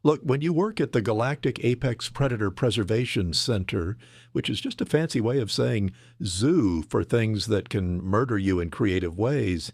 Look, when you work at the Galactic Apex Predator Preservation Center, which is just a fancy way of saying zoo for things that can murder you in creative ways,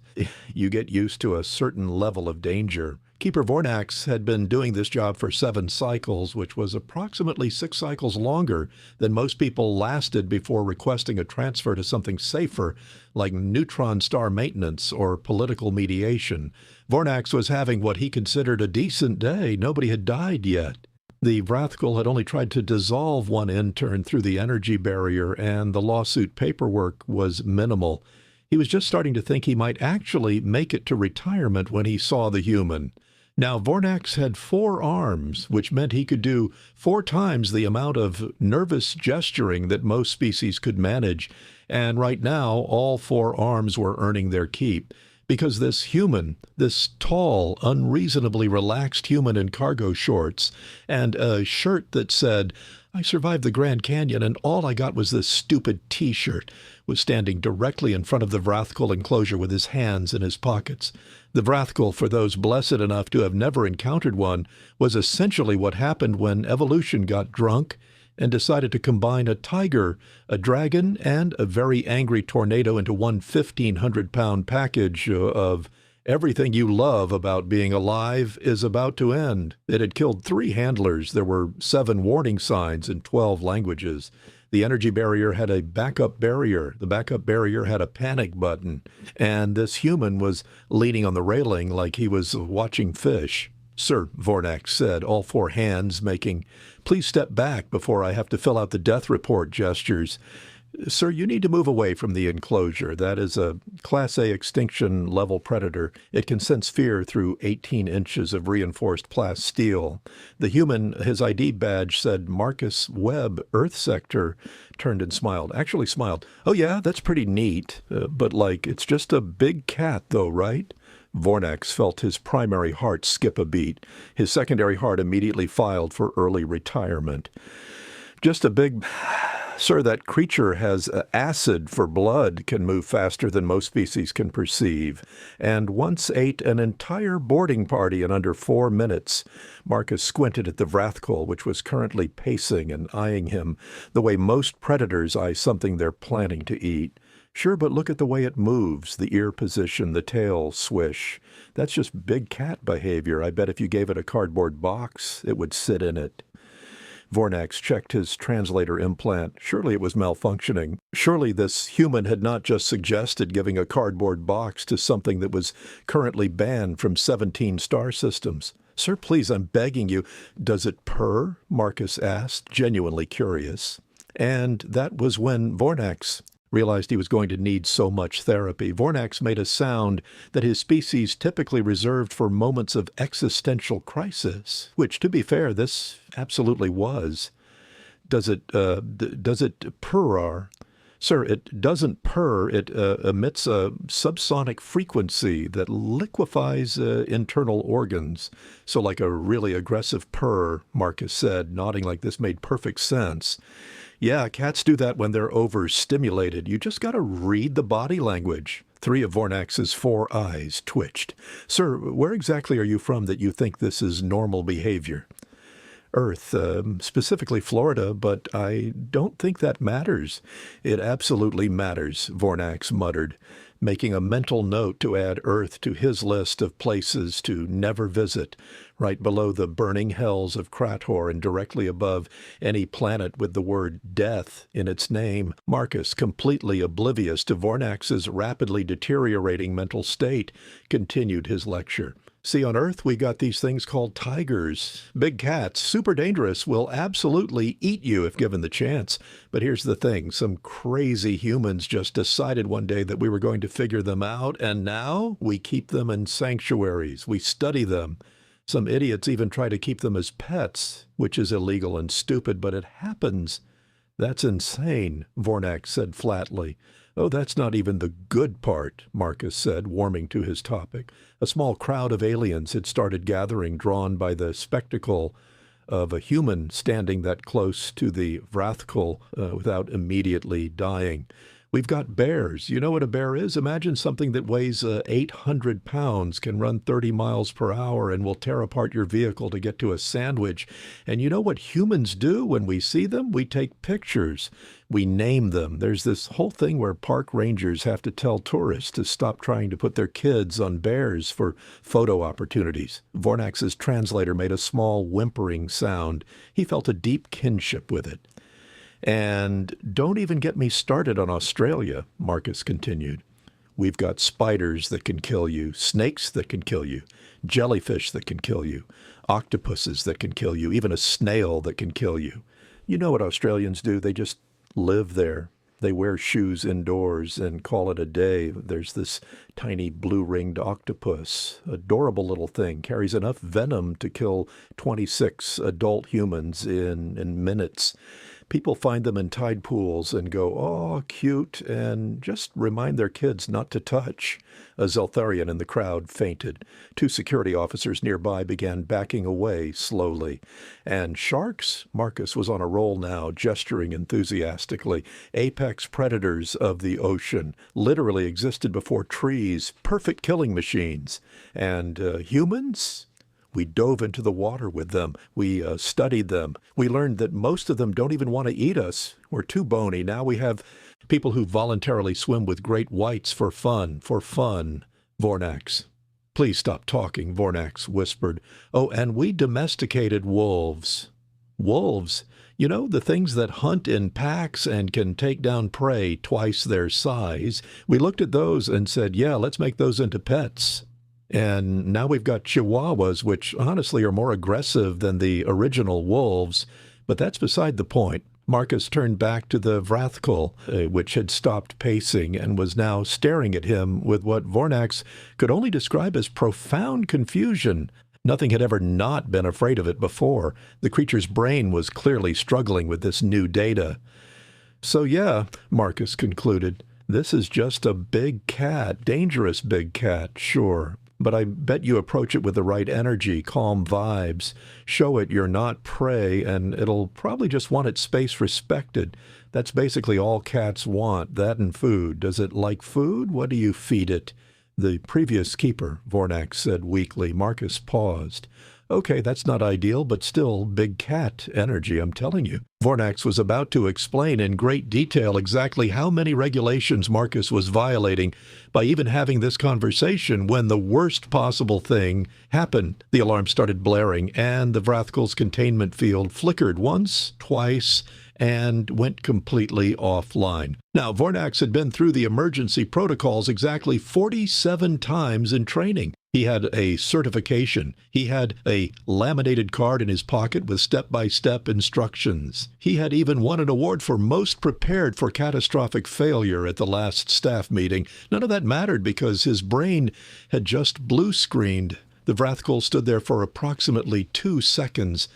you get used to a certain level of danger. Keeper Vornax had been doing this job for 7 cycles, which was approximately 6 cycles longer than most people lasted before requesting a transfer to something safer, like neutron star maintenance or political mediation. Vornax was having what he considered a decent day. Nobody had died yet. The Wrathkul had only tried to dissolve one intern through the energy barrier, and the lawsuit paperwork was minimal. He was just starting to think he might actually make it to retirement when he saw the human. Now, Vornax had 4 arms, which meant he could do 4 times the amount of nervous gesturing that most species could manage, and right now all 4 arms were earning their keep. Because this human, this tall, unreasonably relaxed human in cargo shorts and a shirt that said, "I survived the Grand Canyon and all I got was this stupid T-shirt," was standing directly in front of the Wrathkul enclosure with his hands in his pockets. The Wrathkul, for those blessed enough to have never encountered one, was essentially what happened when evolution got drunk and decided to combine a tiger, a dragon, and a very angry tornado into one 1,500-pound package of everything you love about being alive is about to end. It had killed 3 handlers. There were 7 warning signs in 12 languages. The energy barrier had a backup barrier. The backup barrier had a panic button. And this human was leaning on the railing like he was watching fish. "Sir," Vornax said, all 4 hands making "please step back before I have to fill out the death report" gestures. "Sir, you need to move away from the enclosure. That is a Class A extinction level predator. It can sense fear through 18 inches of reinforced plasteel." The human, his ID badge said Marcus Webb, Earth Sector, turned and smiled. Actually smiled. "Oh yeah, that's pretty neat. But like, it's just a big cat though, right?" Vornax felt his primary heart skip a beat. His secondary heart immediately filed for early retirement. "Just a big... Sir, that creature has acid for blood, can move faster than most species can perceive, and once ate an entire boarding party in under 4 minutes." Marcus squinted at the Wrathkul, which was currently pacing and eyeing him the way most predators eye something they're planning to eat. "Sure, but look at the way it moves, the ear position, the tail swish. That's just big cat behavior. I bet if you gave it a cardboard box, it would sit in it." Vornax checked his translator implant. Surely it was malfunctioning. Surely this human had not just suggested giving a cardboard box to something that was currently banned from 17 star systems. "Sir, please, I'm begging you." "Does it purr?" Marcus asked, genuinely curious. And that was when Vornax realized he was going to need so much therapy. Vornax made a sound that his species typically reserved for moments of existential crisis, which, to be fair, this absolutely was. Does it purr? "Sir, it doesn't purr. It emits a subsonic frequency that liquefies internal organs. So like a really aggressive purr," Marcus said, nodding like this made perfect sense. "Yeah, cats do that when they're overstimulated. You just got to read the body language." 3 of Vornax's 4 eyes twitched. "Sir, where exactly are you from that you think this is normal behavior?" "Earth, specifically Florida, but I don't think that matters." "It absolutely matters," Vornax muttered, making a mental note to add Earth to his list of places to never visit, right below the burning hells of Krator and directly above any planet with the word death in its name. Marcus, completely oblivious to Vornax's rapidly deteriorating mental state, continued his lecture. "See, on Earth, we got these things called tigers. Big cats, super dangerous, will absolutely eat you if given the chance. But here's the thing, some crazy humans just decided one day that we were going to figure them out, and now we keep them in sanctuaries. We study them. Some idiots even try to keep them as pets, which is illegal and stupid, but it happens." "That's insane," Vornax said flatly. "Oh, that's not even the good part," Marcus said, warming to his topic. A small crowd of aliens had started gathering, drawn by the spectacle of a human standing that close to the Wrathkul without immediately dying. We've got bears. You know what a bear is? Imagine something that weighs 800 pounds, can run 30 miles per hour, and will tear apart your vehicle to get to a sandwich. And you know what humans do when we see them? We take pictures. We name them. There's this whole thing where park rangers have to tell tourists to stop trying to put their kids on bears for photo opportunities. Vornax's translator made a small whimpering sound. He felt a deep kinship with it. And don't even get me started on Australia, Marcus continued. We've got spiders that can kill you, snakes that can kill you, jellyfish that can kill you, octopuses that can kill you, even a snail that can kill you. You know what Australians do? They just live there. They wear shoes indoors and call it a day. There's this tiny blue-ringed octopus, adorable little thing, carries enough venom to kill 26 adult humans in minutes. People find them in tide pools and go, oh, cute, and just remind their kids not to touch. A Zeltharian in the crowd fainted. 2 security officers nearby began backing away slowly. And sharks? Marcus was on a roll now, gesturing enthusiastically. Apex predators of the ocean, literally existed before trees, perfect killing machines. And humans? We dove into the water with them. We studied them. We learned that most of them don't even want to eat us. We're too bony. Now we have people who voluntarily swim with great whites for fun, Vornax. Please stop talking, Vornax whispered. Oh, and we domesticated wolves. Wolves? You know, the things that hunt in packs and can take down prey twice their size. We looked at those and said, yeah, let's make those into pets. And now we've got chihuahuas, which honestly are more aggressive than the original wolves. But that's beside the point. Marcus turned back to the Vrathkul, which had stopped pacing and was now staring at him with what Vornax could only describe as profound confusion. Nothing had ever not been afraid of it before. The creature's brain was clearly struggling with this new data. So yeah, Marcus concluded, this is just a big cat, dangerous big cat, sure. But I bet you approach it with the right energy, calm vibes. Show it you're not prey, and it'll probably just want its space respected. That's basically all cats want, that and food. Does it like food? What do you feed it? The previous keeper, Vornax said weakly. Marcus paused. Okay, that's not ideal, but still big cat energy, I'm telling you. Vornax was about to explain in great detail exactly how many regulations Marcus was violating by even having this conversation when the worst possible thing happened. The alarm started blaring, and the Vrathkul's containment field flickered once, twice, and went completely offline. Now, Vornax had been through the emergency protocols exactly 47 times in training. He had a certification. He had a laminated card in his pocket with step-by-step instructions. He had even won an award for most prepared for catastrophic failure at the last staff meeting. None of that mattered because his brain had just blue-screened. The Vrathkul stood there for approximately 2 seconds,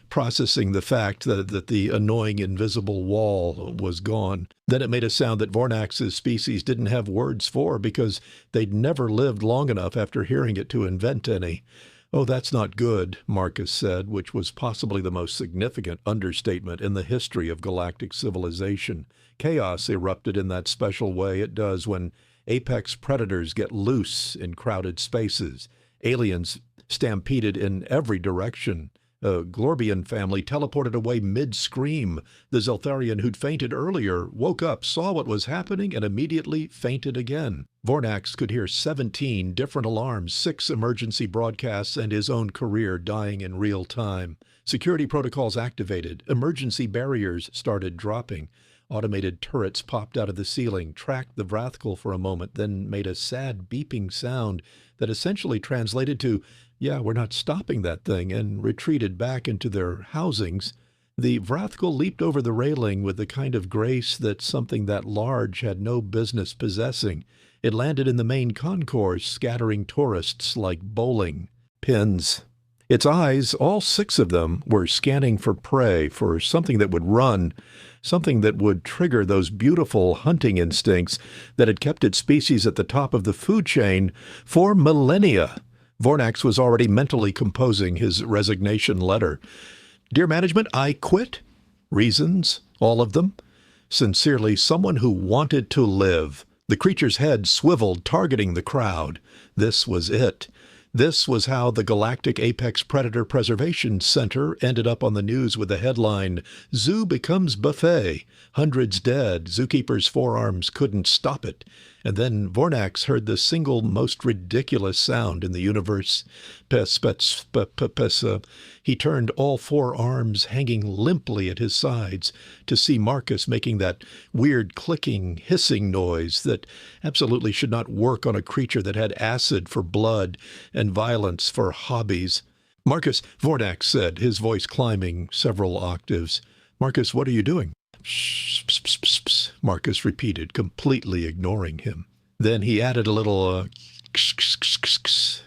processing the fact that the annoying invisible wall was gone. Then it made a sound that Vornax's species didn't have words for because they'd never lived long enough after hearing it to invent any. Oh, that's not good, Marcus said, which was possibly the most significant understatement in the history of galactic civilization. Chaos erupted in that special way it does when apex predators get loose in crowded spaces. Aliens stampeded in every direction. A Glorbian family teleported away mid-scream. The Zeltharian who'd fainted earlier woke up, saw what was happening, and immediately fainted again. Vornax could hear 17 different alarms, 6 emergency broadcasts, and his own career dying in real time. Security protocols activated. Emergency barriers started dropping. Automated turrets popped out of the ceiling, tracked the Vrathkul for a moment, then made a sad beeping sound that essentially translated to, yeah, we're not stopping that thing, and retreated back into their housings. The Vrathkul leaped over the railing with the kind of grace that something that large had no business possessing. It landed in the main concourse, scattering tourists like bowling pins. Its eyes, all 6 of them, were scanning for prey, for something that would run, something that would trigger those beautiful hunting instincts that had kept its species at the top of the food chain for millennia. Vornax was already mentally composing his resignation letter. Dear management, I quit. Reasons, all of them. Sincerely, someone who wanted to live. The creature's head swiveled, targeting the crowd. This was it. This was how the Galactic Apex Predator Preservation Center ended up on the news with the headline, "Zoo becomes buffet. Hundreds dead. Zookeeper's forearms couldn't stop it." And then Vornax heard the single most ridiculous sound in the universe. He turned, all four arms hanging limply at his sides, to see Marcus making that weird clicking, hissing noise that absolutely should not work on a creature that had acid for blood and violence for hobbies. "Marcus," Vornax said, his voice climbing several octaves. "Marcus, what are you doing?" "Psst, psst, psst, psst, psst," Marcus repeated, completely ignoring him. Then he added a little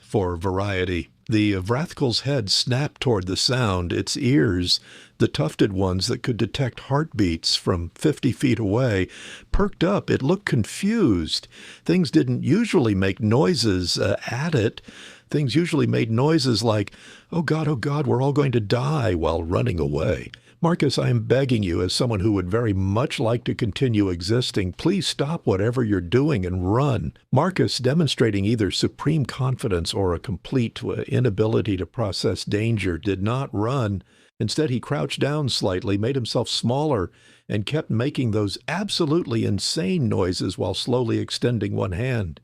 for variety. The Vrathkal's head snapped toward the sound. Its ears, the tufted ones that could detect heartbeats from 50 feet away, perked up. It looked confused. Things didn't usually make noises at it. Things usually made noises like, oh God, we're all going to die," while running away. "Marcus, I am begging you, as someone who would very much like to continue existing, please stop whatever you're doing and run." Marcus, demonstrating either supreme confidence or a complete inability to process danger, did not run. Instead, he crouched down slightly, made himself smaller, and kept making those absolutely insane noises while slowly extending one hand.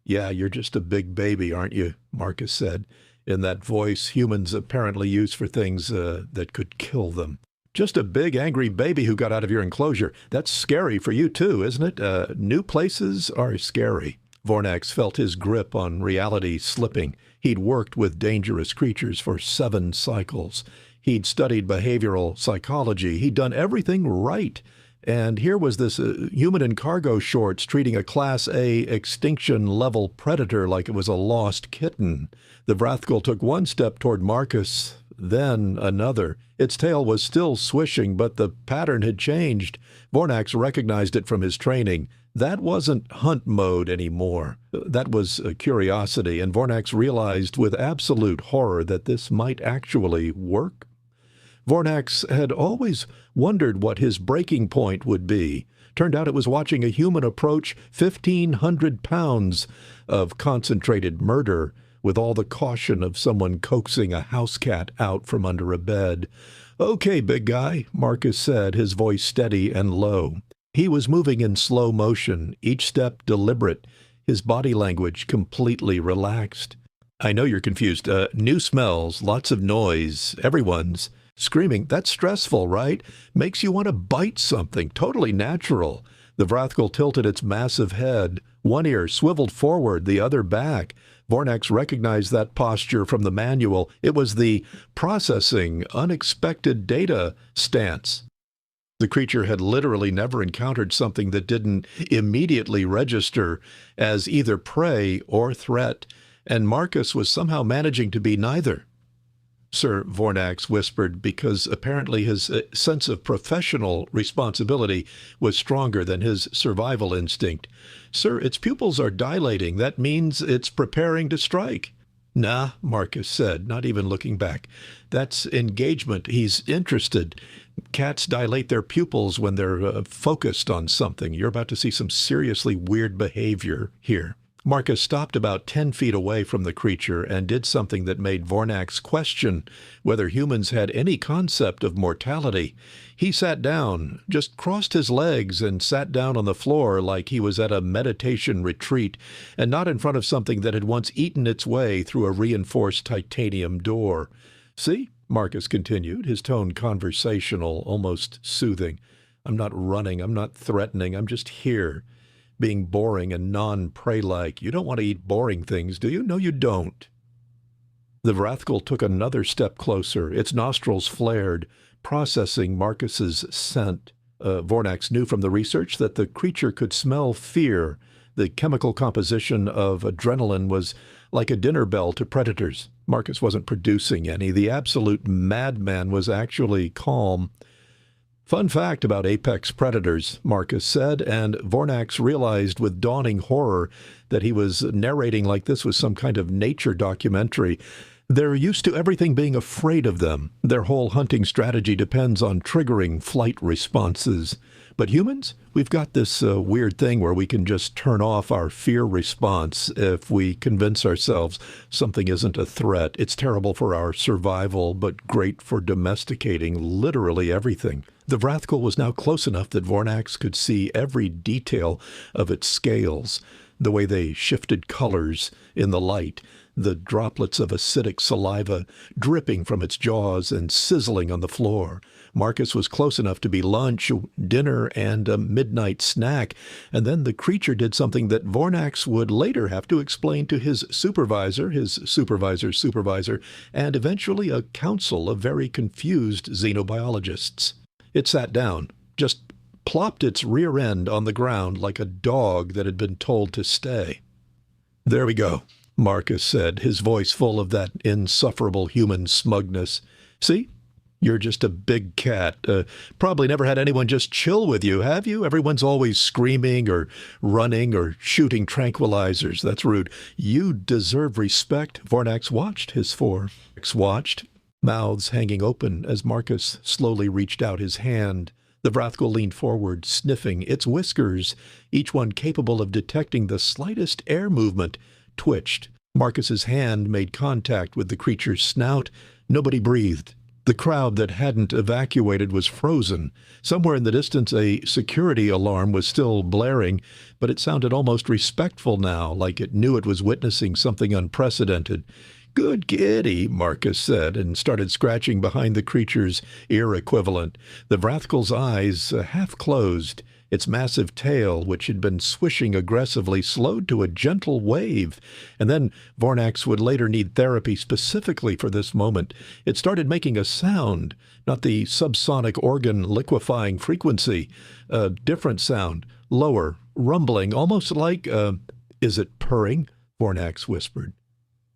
"Yeah, you're just a big baby, aren't you?" Marcus said, in that voice humans apparently use for things that could kill them. "Just a big, angry baby who got out of your enclosure. That's scary for you, too, isn't it? New places are scary." Vornax felt his grip on reality slipping. He'd worked with dangerous creatures for 7 cycles. He'd studied behavioral psychology. He'd done everything right. And here was this human in cargo shorts treating a Class A extinction-level predator like it was a lost kitten. The Vrathkal took one step toward Marcus, then another. Its tail was still swishing, but the pattern had changed. Vornax recognized it from his training. That wasn't hunt mode anymore. That was curiosity, and Vornax realized with absolute horror that this might actually work. Vornax had always wondered what his breaking point would be. Turned out it was watching a human approach 1,500 pounds of concentrated murder with all the caution of someone coaxing a house cat out from under a bed. "Okay, big guy," Marcus said, his voice steady and low. He was moving in slow motion, each step deliberate, his body language completely relaxed. "I know you're confused. New smells, lots of noise, everyone's screaming. That's stressful, right? Makes you want to bite something. Totally natural." The Vrathkal tilted its massive head. One ear swiveled forward, the other back. Vornax recognized that posture from the manual. It was the processing unexpected data stance. The creature had literally never encountered something that didn't immediately register as either prey or threat, and Marcus was somehow managing to be neither. "Sir," Vornax whispered, because apparently his sense of professional responsibility was stronger than his survival instinct. "Sir, its pupils are dilating. That means it's preparing to strike." "Nah," Marcus said, not even looking back. "That's engagement. He's interested. Cats dilate their pupils when they're focused on something. You're about to see some seriously weird behavior here." Marcus stopped about 10 feet away from the creature and did something that made Vornax question whether humans had any concept of mortality. He sat down, just crossed his legs and sat down on the floor like he was at a meditation retreat and not in front of something that had once eaten its way through a reinforced titanium door. "See?" Marcus continued, his tone conversational, almost soothing. "I'm not running, I'm not threatening, I'm just here. Being boring and non-prey-like. You don't want to eat boring things, do you? No, you don't." The Vrathkal took another step closer. Its nostrils flared, processing Marcus's scent. Vornax knew from the research that the creature could smell fear. The chemical composition of adrenaline was like a dinner bell to predators. Marcus wasn't producing any. The absolute madman was actually calm. "Fun fact about apex predators," Marcus said, and Vornax realized with dawning horror that he was narrating like this was some kind of nature documentary. They're used to everything being afraid of them. Their whole hunting strategy depends on triggering flight responses. But humans, we've got this weird thing where we can just turn off our fear response if we convince ourselves something isn't a threat. It's terrible for our survival, but great for domesticating literally everything. The Vrathkul was now close enough that Vornax could see every detail of its scales, the way they shifted colors in the light, the droplets of acidic saliva dripping from its jaws and sizzling on the floor. Marcus was close enough to be lunch, dinner, and a midnight snack, and then the creature did something that Vornax would later have to explain to his supervisor's supervisor, and eventually a council of very confused xenobiologists. It sat down, just plopped its rear end on the ground like a dog that had been told to stay. "There we go," Marcus said, his voice full of that insufferable human smugness. "See? You're just a big cat. Probably never had anyone just chill with you, have you? Everyone's always screaming or running or shooting tranquilizers. That's rude. You deserve respect." Vornax watched his four. Watched, mouths hanging open as Marcus slowly reached out his hand. The Vrathkul leaned forward, sniffing, its whiskers, each one capable of detecting the slightest air movement, twitched. Marcus's hand made contact with the creature's snout. Nobody breathed. The crowd that hadn't evacuated was frozen. Somewhere in the distance, a security alarm was still blaring, but it sounded almost respectful now, like it knew it was witnessing something unprecedented. "Good kitty," Marcus said, and started scratching behind the creature's ear equivalent. The Vrathkul's eyes half closed. Its massive tail, which had been swishing aggressively, slowed to a gentle wave. And then Vornax would later need therapy specifically for this moment. It started making a sound, not the subsonic organ liquefying frequency. A different sound, lower, rumbling, almost like, "Is it purring?" Vornax whispered.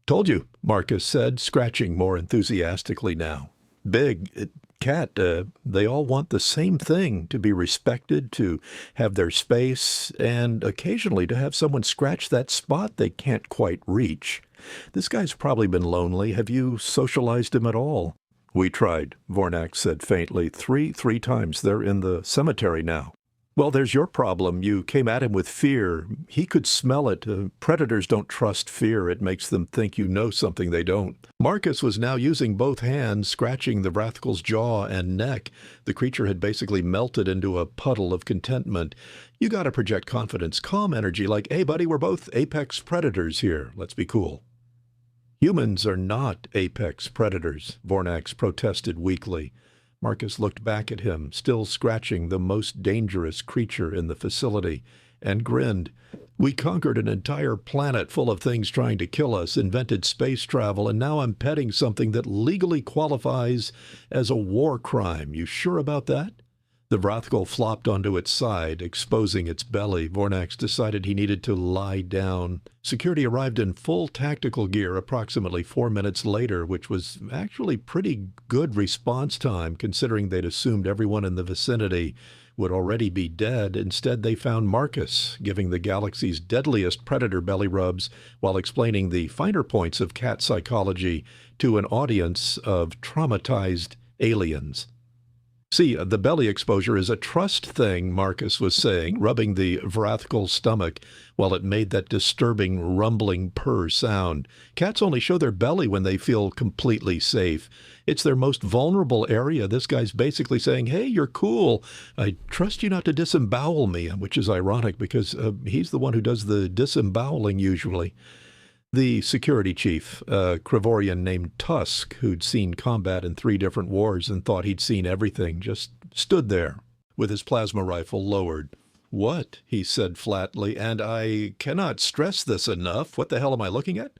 "Told you," Marcus said, scratching more enthusiastically now. "Big cat, they all want the same thing, to be respected, to have their space, and occasionally to have someone scratch that spot they can't quite reach. This guy's probably been lonely. Have you socialized him at all?" "We tried," Vornax said faintly. Three times. They're in the cemetery now." "Well, there's your problem. You came at him with fear. He could smell it. Predators don't trust fear. It makes them think you know something they don't." Marcus was now using both hands, scratching the Vrathkul's jaw and neck. The creature had basically melted into a puddle of contentment. "You gotta project confidence, calm energy, like, hey, buddy, we're both apex predators here. Let's be cool." "Humans are not apex predators," Vornax protested weakly. Marcus looked back at him, still scratching the most dangerous creature in the facility, and grinned. "We conquered an entire planet full of things trying to kill us, invented space travel, and now I'm petting something that legally qualifies as a war crime. You sure about that?" The Vrathkul flopped onto its side, exposing its belly. Vornax decided he needed to lie down. Security arrived in full tactical gear approximately 4 minutes later, which was actually pretty good response time, considering they'd assumed everyone in the vicinity would already be dead. Instead, they found Marcus, giving the galaxy's deadliest predator belly rubs while explaining the finer points of cat psychology to an audience of traumatized aliens. "See, the belly exposure is a trust thing," Marcus was saying, rubbing the Vrathkul's stomach while it made that disturbing rumbling purr sound. "Cats only show their belly when they feel completely safe. It's their most vulnerable area. This guy's basically saying, hey, you're cool. I trust you not to disembowel me," which is ironic because he's the one who does the disemboweling usually. The security chief, a Krivorian named Tusk, who'd seen combat in 3 different wars and thought he'd seen everything, just stood there with his plasma rifle lowered. "What?" he said flatly, and I cannot stress this enough. What the hell am I looking at?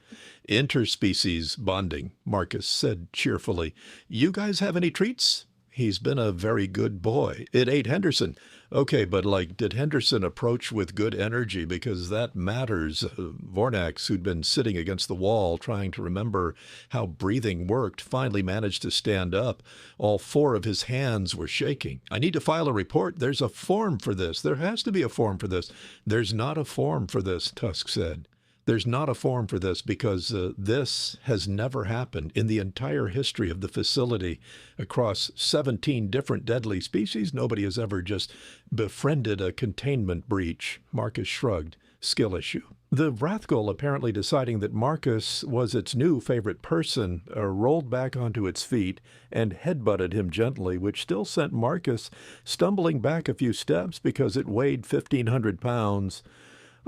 "Interspecies bonding," Marcus said cheerfully. "You guys have any treats?" "He's been a very good boy. It ate Henderson." "Okay, but did Henderson approach with good energy? Because that matters." Vornax, who'd been sitting against the wall trying to remember how breathing worked, finally managed to stand up. All 4 of his hands were shaking. "I need to file a report. There's a form for this. There has to be a form for this." "There's not a form for this," Tusk said. There's not a form for this because this has never happened in the entire history of the facility across 17 different deadly species. Nobody has ever just befriended a containment breach. Marcus shrugged. Skill issue. The Wrathgull, apparently deciding that Marcus was its new favorite person, rolled back onto its feet and headbutted him gently, which still sent Marcus stumbling back a few steps because it weighed 1,500 pounds.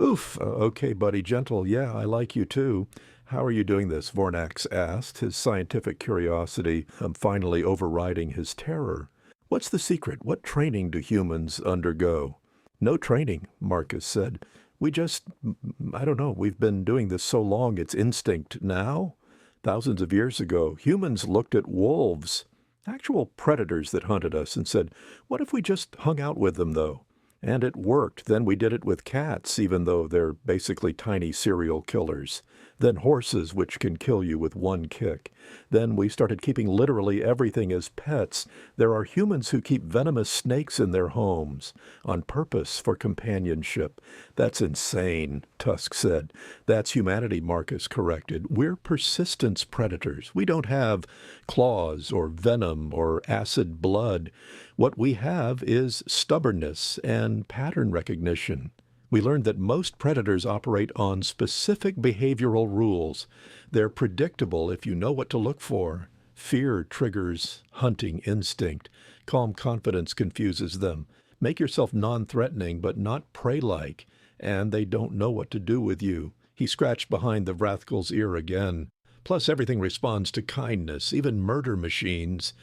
Oof, okay, buddy, gentle. Yeah, I like you too. How are you doing this? Vornax asked, his scientific curiosity finally overriding his terror. What's the secret? What training do humans undergo? No training, Marcus said. I don't know, we've been doing this so long, it's instinct now. Thousands of years ago, humans looked at wolves, actual predators that hunted us, and said, what if we just hung out with them, though? And it worked. Then we did it with cats, even though they're basically tiny serial killers. Then horses, which can kill you with one kick. Then we started keeping literally everything as pets. There are humans who keep venomous snakes in their homes on purpose for companionship. That's insane, Tusk said. That's humanity, Marcus corrected. We're persistence predators. We don't have claws or venom or acid blood. What we have is stubbornness and pattern recognition. We learned that most predators operate on specific behavioral rules. They're predictable if you know what to look for. Fear triggers hunting instinct. Calm confidence confuses them. Make yourself non-threatening but not prey-like, and they don't know what to do with you. He scratched behind the Wrathgull's ear again. Plus, everything responds to kindness, even murder machines.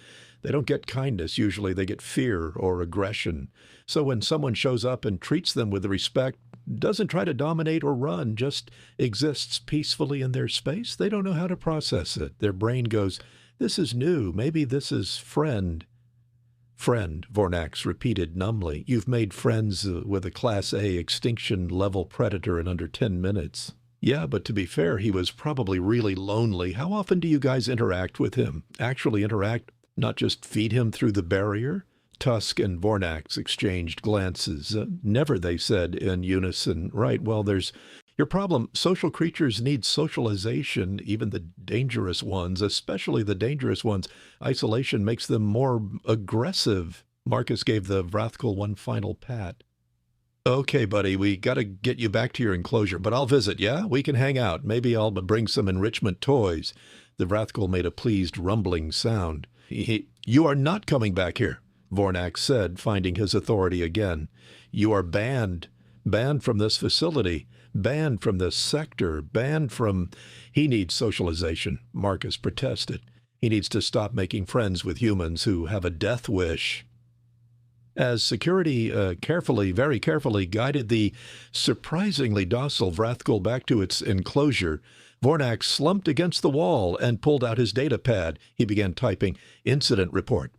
They don't get kindness, usually they get fear or aggression. So when someone shows up and treats them with respect, doesn't try to dominate or run, just exists peacefully in their space, they don't know how to process it. Their brain goes, this is new, maybe this is friend. Friend, Vornax repeated numbly. You've made friends with a Class A extinction-level predator in under 10 minutes. Yeah, but to be fair, he was probably really lonely. How often do you guys interact with him? Actually interact? Not just feed him through the barrier? Tusk and Vornax exchanged glances. Never, they said in unison. Right, well, there's your problem. Social creatures need socialization, even the dangerous ones, especially the dangerous ones. Isolation makes them more aggressive. Marcus gave the Wrathgull one final pat. Okay, buddy, we got to get you back to your enclosure, but I'll visit, yeah? We can hang out. Maybe I'll bring some enrichment toys. The Wrathgull made a pleased rumbling sound. You are not coming back here, Vornax said, finding his authority again. You are banned. Banned from this facility. Banned from this sector. Banned from... He needs socialization, Marcus protested. He needs to stop making friends with humans who have a death wish. As security very carefully guided the surprisingly docile Wrathgull back to its enclosure, Vornax slumped against the wall and pulled out his data pad. He began typing, Incident report.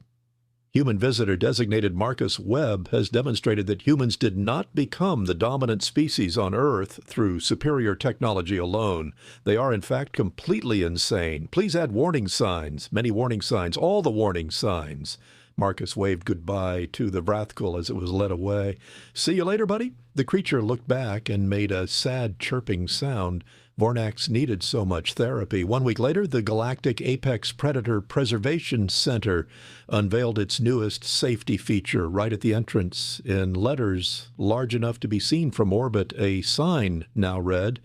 Human visitor designated Marcus Webb has demonstrated that humans did not become the dominant species on Earth through superior technology alone. They are, in fact, completely insane. Please add warning signs, many warning signs, all the warning signs. Marcus waved goodbye to the Wrathgull as it was led away. See you later, buddy. The creature looked back and made a sad chirping sound. Vornax needed so much therapy. 1 week later, the Galactic Apex Predator Preservation Center unveiled its newest safety feature right at the entrance. In letters large enough to be seen from orbit, a sign now read,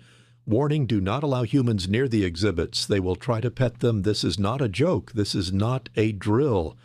Warning, do not allow humans near the exhibits. They will try to pet them. This is not a joke. This is not a drill.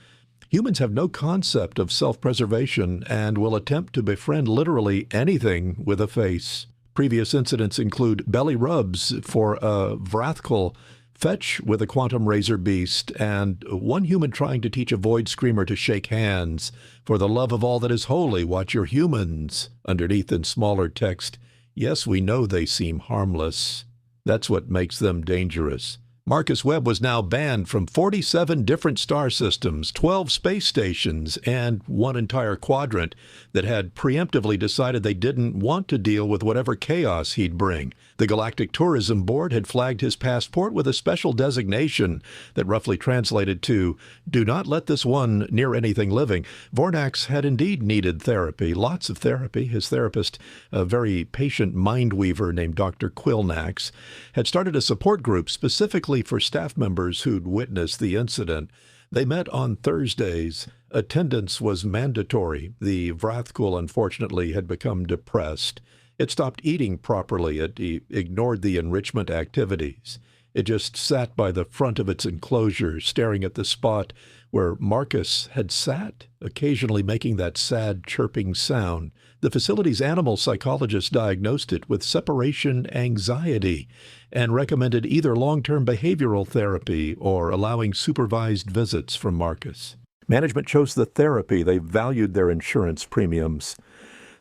Humans have no concept of self-preservation and will attempt to befriend literally anything with a face. Previous incidents include belly rubs for a Wrathgull, fetch with a quantum razor beast, and one human trying to teach a void screamer to shake hands. For the love of all that is holy, watch your humans. Underneath in smaller text, yes, we know they seem harmless. That's what makes them dangerous. Marcus Webb was now banned from 47 different star systems, 12 space stations, and one entire quadrant that had preemptively decided they didn't want to deal with whatever chaos he'd bring. The Galactic Tourism Board had flagged his passport with a special designation that roughly translated to, "Do not let this one near anything living." Vornax had indeed needed therapy, lots of therapy. His therapist, a very patient mind weaver named Dr. Quillnax, had started a support group specifically for staff members who'd witnessed the incident. They met on Thursdays. Attendance was mandatory. The Vrathkul, unfortunately, had become depressed. It stopped eating properly. It ignored the enrichment activities. It just sat by the front of its enclosure, staring at the spot where Marcus had sat, occasionally making that sad chirping sound. The facility's animal psychologist diagnosed it with separation anxiety and recommended either long-term behavioral therapy or allowing supervised visits from Marcus. Management chose the therapy. They valued their insurance premiums.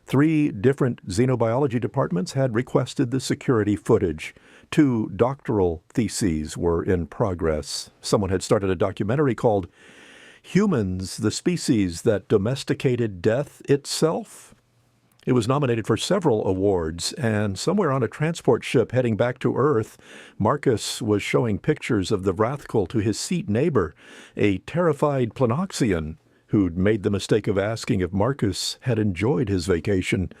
3 different xenobiology departments had requested the security footage. 2 doctoral theses were in progress. Someone had started a documentary called Humans, the Species That Domesticated Death Itself. It was nominated for several awards, and somewhere on a transport ship heading back to Earth, Marcus was showing pictures of the Vrathkul to his seat neighbor, a terrified Planoxian who'd made the mistake of asking if Marcus had enjoyed his vacation.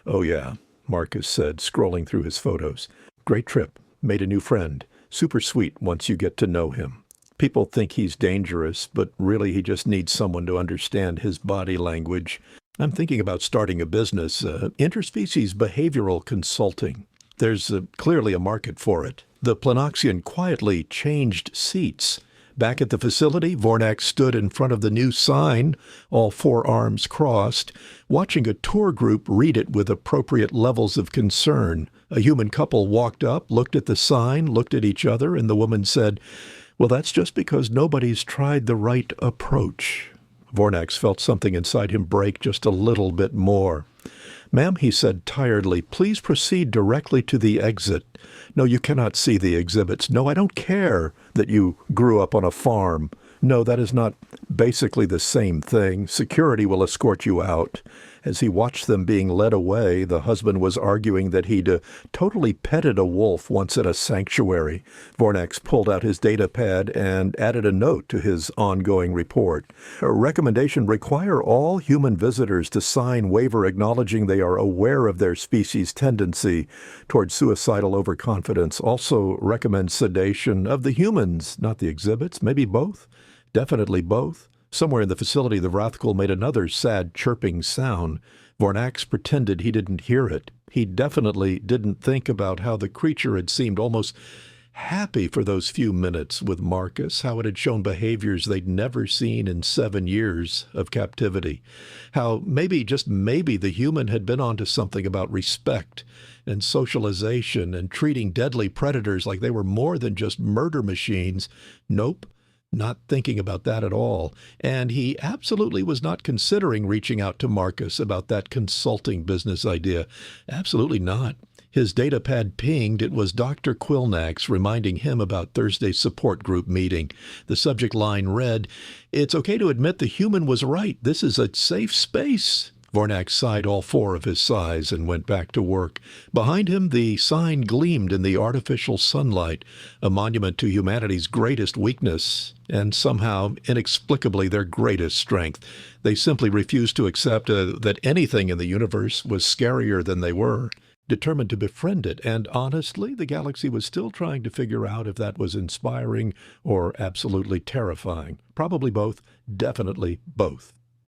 "Oh yeah," Marcus said, scrolling through his photos. "Great trip. Made a new friend. Super sweet once you get to know him. People think he's dangerous, but really he just needs someone to understand his body language. I'm thinking about starting a business, interspecies behavioral consulting. There's clearly a market for it." The Planoxian quietly changed seats. Back at the facility, Vornax stood in front of the new sign, all 4 arms crossed, watching a tour group read it with appropriate levels of concern. A human couple walked up, looked at the sign, looked at each other, and the woman said, "Well, that's just because nobody's tried the right approach." Vornax felt something inside him break just a little bit more. "Ma'am," he said tiredly, "please proceed directly to the exit. No, you cannot see the exhibits. No, I don't care that you grew up on a farm. No, that is not basically the same thing. Security will escort you out." As he watched them being led away, the husband was arguing that he'd totally petted a wolf once at a sanctuary. Vornax pulled out his data pad and added a note to his ongoing report. A recommendation: require all human visitors to sign waiver acknowledging they are aware of their species' tendency toward suicidal overconfidence. Also recommend sedation of the humans, not the exhibits. Maybe both. Definitely both. Somewhere in the facility, the Vrathkul made another sad chirping sound. Vornax pretended he didn't hear it. He definitely didn't think about how the creature had seemed almost happy for those few minutes with Marcus, how it had shown behaviors they'd never seen in 7 years of captivity, how maybe, just maybe, the human had been onto something about respect and socialization and treating deadly predators like they were more than just murder machines. Nope. Not thinking about that at all. And he absolutely was not considering reaching out to Marcus about that consulting business idea. Absolutely not. His data pad pinged. It was Dr. Quillnax reminding him about Thursday's support group meeting. The subject line read, "It's okay to admit the human was right. This is a safe space." Vornax sighed all 4 of his sighs and went back to work. Behind him, the sign gleamed in the artificial sunlight, a monument to humanity's greatest weakness and somehow, inexplicably, their greatest strength. They simply refused to accept that anything in the universe was scarier than they were, determined to befriend it. And honestly, the galaxy was still trying to figure out if that was inspiring or absolutely terrifying. Probably both, definitely both.